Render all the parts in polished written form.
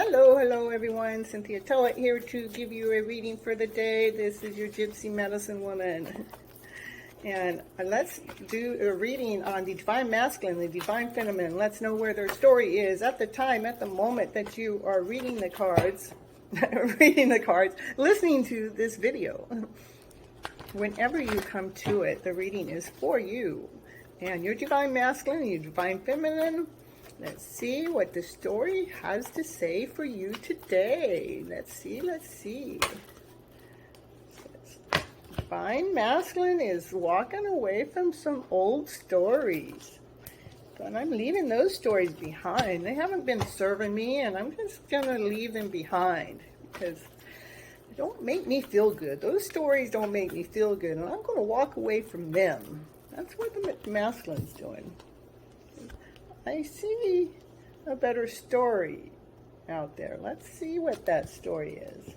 Hello everyone. Cynthia Toet here to give you a reading for the day. This is your Gypsy medicine woman. And let's do a reading on the divine masculine, the divine feminine. Let's know where their story is at the time, at the moment that you are reading the cards, listening to this video. Whenever you come to it, the reading is for you. And your divine masculine and your divine feminine. Let's see what the story has to say for you today. Let's see. Divine masculine is walking away from some old stories. But I'm leaving those stories behind. They haven't been serving me, and I'm just going to leave them behind because they don't make me feel good. Those stories don't make me feel good, and I'm going to walk away from them. That's what the masculine's doing. I see a better story out there. Let's see what that story is.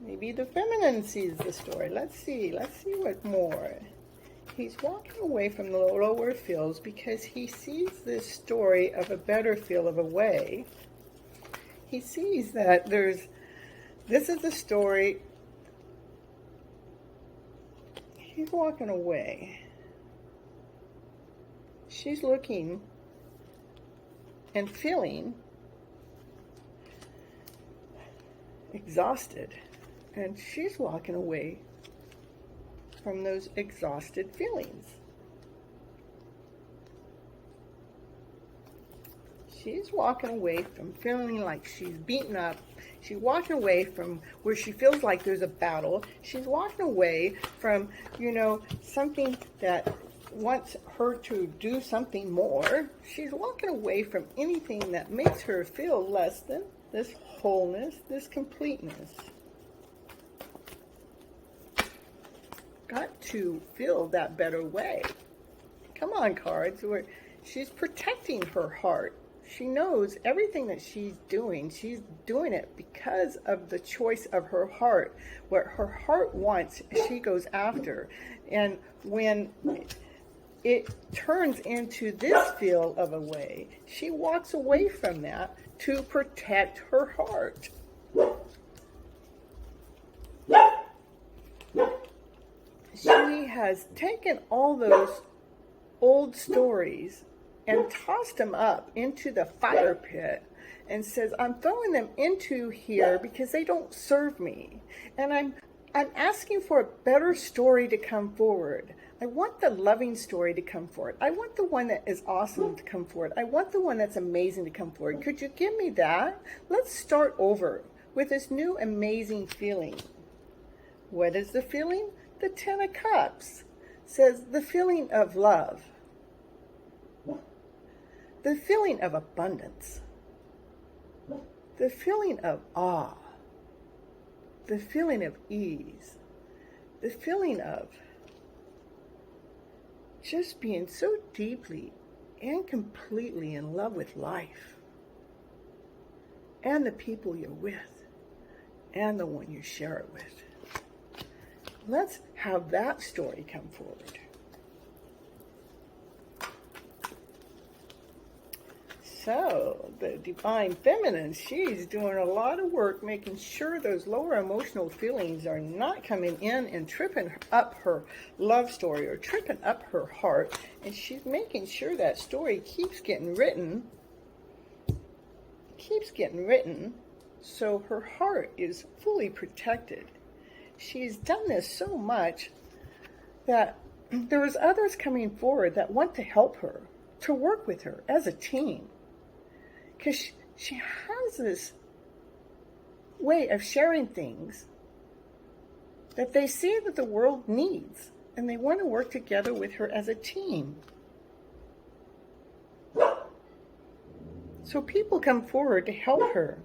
Maybe the feminine sees the story. Let's see what more. He's walking away from the lower fields because he sees this story of a better feel of a way. He sees that this is the story. He's walking away. She's looking and feeling exhausted. And she's walking away from those exhausted feelings. She's walking away from feeling like she's beaten up. She's walking away from where she feels like there's a battle. She's walking away from, something that wants her to do something more. She's walking away from anything that makes her feel less than this wholeness, this completeness. Got to feel that better way. Come on, cards. She's protecting her heart. She knows everything that she's doing it because of the choice of her heart. What her heart wants, she goes after. And when it turns into this feel of a way, she walks away from that to protect her heart. She has taken all those old stories and tossed them up into the fire pit and says, I'm throwing them into here because they don't serve me. And I'm asking for a better story to come forward. I want the loving story to come forward. I want the one that is awesome to come forward. I want the one that's amazing to come forward. Could you give me that? Let's start over with this new amazing feeling. What is the feeling? The Ten of Cups says the feeling of love, the feeling of abundance, the feeling of awe, the feeling of ease, the feeling of just being so deeply and completely in love with life and the people you're with and the one you share it with. Let's have that story come forward. So, the divine feminine, she's doing a lot of work making sure those lower emotional feelings are not coming in and tripping up her love story or tripping up her heart. And she's making sure that story keeps getting written so her heart is fully protected. She's done this so much that there's others coming forward that want to help her, to work with her as a team. Because she has this way of sharing things that they see that the world needs, and they want to work together with her as a team. So people come forward to help her.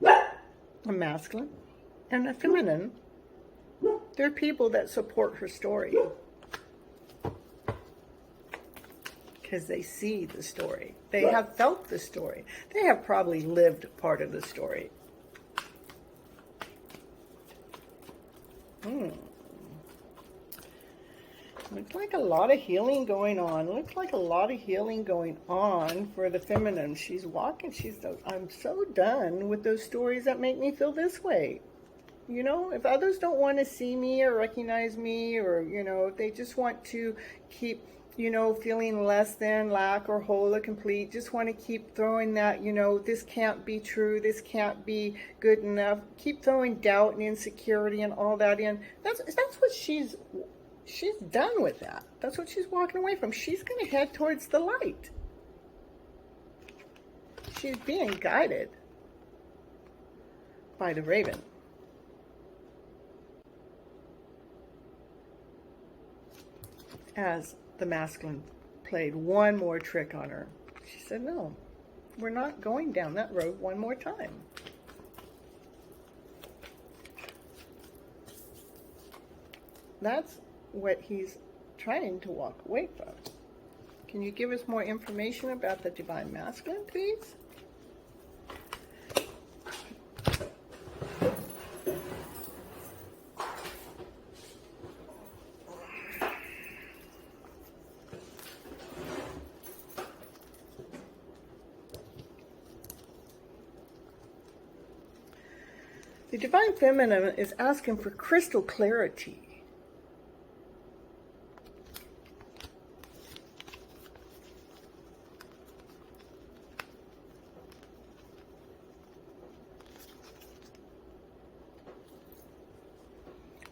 A masculine and a feminine, they're people that support her story because they see the story. They have felt the story. They have probably lived part of the story. Looks like a lot of healing going on. Looks like a lot of healing going on for the feminine. She's walking. I'm so done with those stories that make me feel this way. You know, if others don't want to see me or recognize me, or, you know, if they just want to keep, you know, feeling less than, lack, or whole or complete, just want to keep throwing that, you know, this can't be true, this can't be good enough, keep throwing doubt and insecurity and all that in. That's what she's done with that. That's what she's walking away from. She's going to head towards the light. She's being guided by the raven. As the masculine played one more trick on her, she said, no, we're not going down that road one more time. That's what he's trying to walk away from. Can you give us more information about the divine masculine, please? The divine feminine is asking for crystal clarity.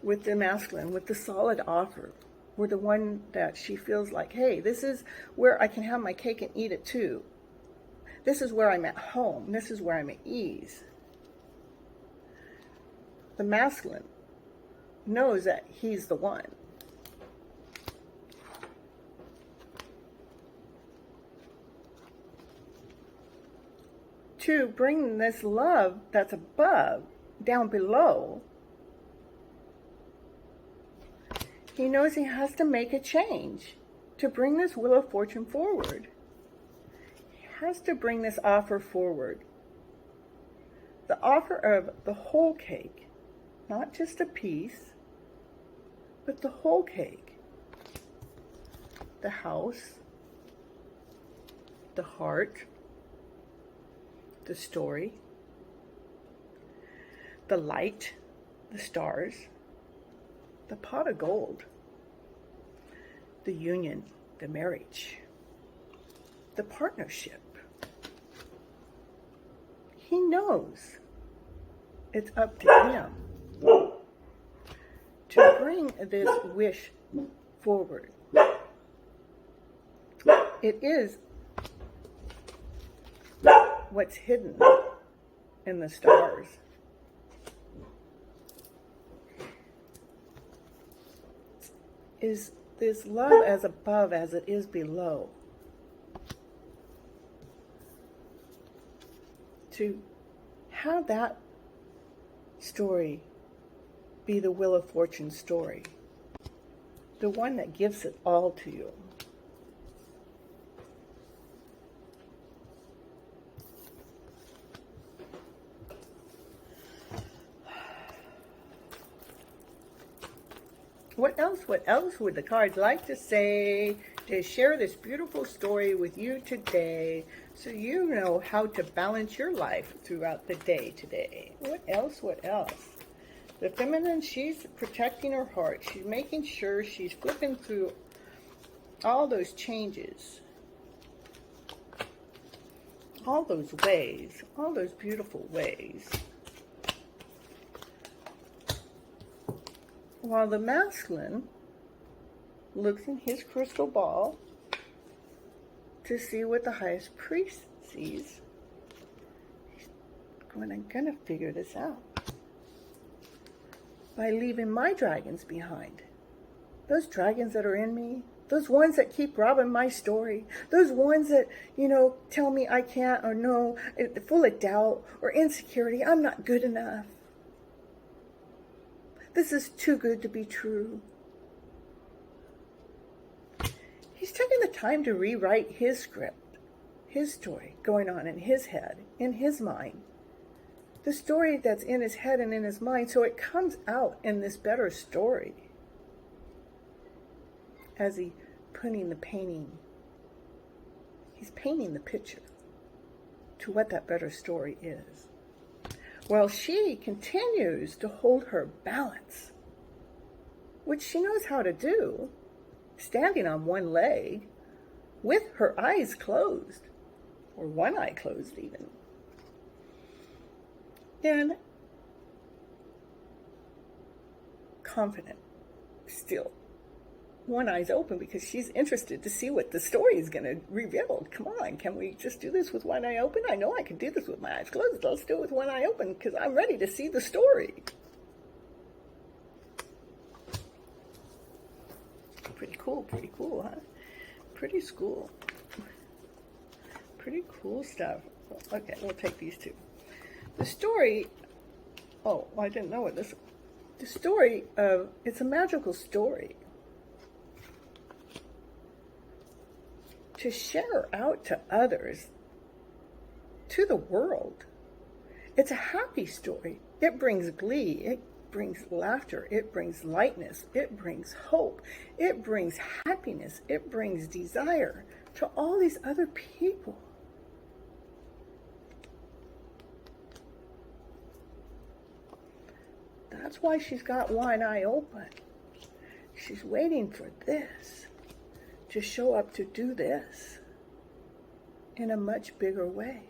With the masculine, with the solid offer, with the one that she feels like, hey, this is where I can have my cake and eat it too. This is where I'm at home. This is where I'm at ease. The masculine knows that he's the one. To bring this love that's above down below, he knows he has to make a change to bring this wheel of fortune forward. He has to bring this offer forward. The offer of the whole cake. Not just a piece, but the whole cake. The house, the heart, the story, the light, the stars, the pot of gold, the union, the marriage, the partnership. He knows it's up to him to bring this wish forward. It is what's hidden in the stars. Is this love as above as it is below. To have that story be the Wheel of Fortune story. The one that gives it all to you. What else would the cards like to say to share this beautiful story with you today, so you know how to balance your life throughout the day today? What else? The feminine, she's protecting her heart. She's making sure she's flipping through all those changes, all those ways, all those beautiful ways. While the masculine looks in his crystal ball to see what the highest priest sees. He's going, I'm going to figure this out by leaving my dragons behind. Those dragons that are in me, those ones that keep robbing my story, those ones that, tell me I can't or no, full of doubt or insecurity, I'm not good enough. This is too good to be true. He's taking the time to rewrite his script, his story going on in his head, in his mind. The story that's in his head and in his mind, so it comes out in this better story. as he's painting the picture to what that better story is. Well, she continues to hold her balance, which she knows how to do, standing on one leg with her eyes closed, or one eye closed even. And confident still. One eye's open because she's interested to see what the story is going to reveal. Come on, can we just do this with one eye open? I know I can do this with my eyes closed. Let's do it with one eye open because I'm ready to see the story. Pretty cool, huh? Pretty cool stuff. Okay, we'll take these two. The story, I didn't know what this, the story of, it's a magical story. To share out to others, to the world. It's a happy story. It brings glee. It brings laughter. It brings lightness. It brings hope. It brings happiness. It brings desire to all these other people. That's why she's got one eye open. She's waiting for this to show up to do this in a much bigger way.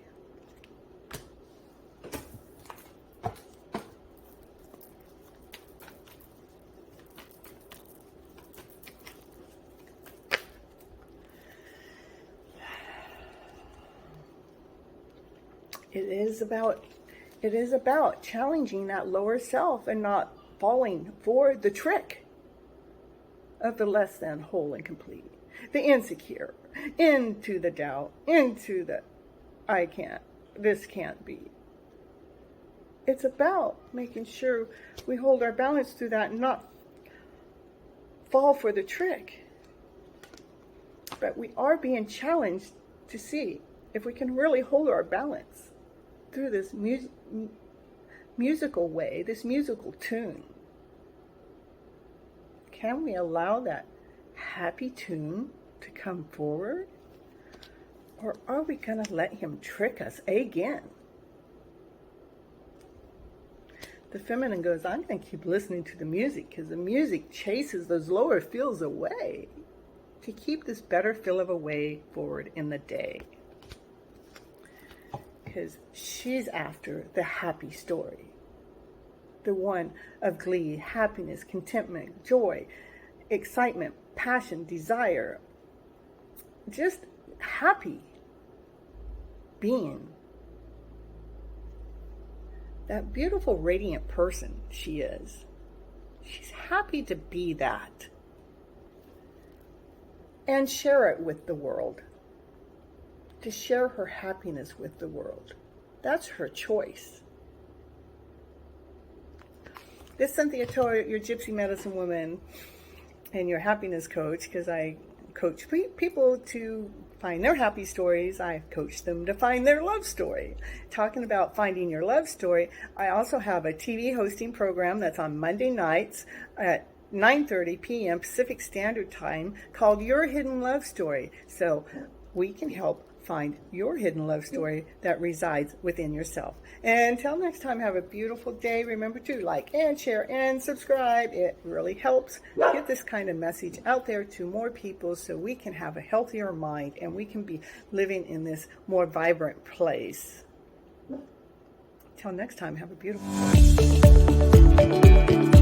It is about challenging that lower self and not falling for the trick of the less than whole and complete. The insecure, into the doubt, into the I can't, this can't be. It's about making sure we hold our balance through that and not fall for the trick. But we are being challenged to see if we can really hold our balance through this musical way, this musical tune. Can we allow that happy tune to come forward? Or are we going to let him trick us again? The feminine goes, I'm going to keep listening to the music because the music chases those lower feels away to keep this better feel of a way forward in the day. Because she's after the happy story. The one of glee, happiness, contentment, joy, excitement, passion, desire. Just happy being. That beautiful, radiant person she is. She's happy to be that. And share it with the world. To share her happiness with the world. That's her choice. This is Cynthia Toet, your Gypsy medicine woman and your happiness coach, because I coach people to find their happy stories. I coach them to find their love story. Talking about finding your love story, I also have a TV hosting program that's on Monday nights at 9:30 p.m. Pacific Standard Time called Your Hidden Love Story. So we can help find your hidden love story that resides within yourself. And until next time, have a beautiful day. Remember to like and share and subscribe. It really helps get this kind of message out there to more people so we can have a healthier mind and we can be living in this more vibrant place. Until next time, have a beautiful day.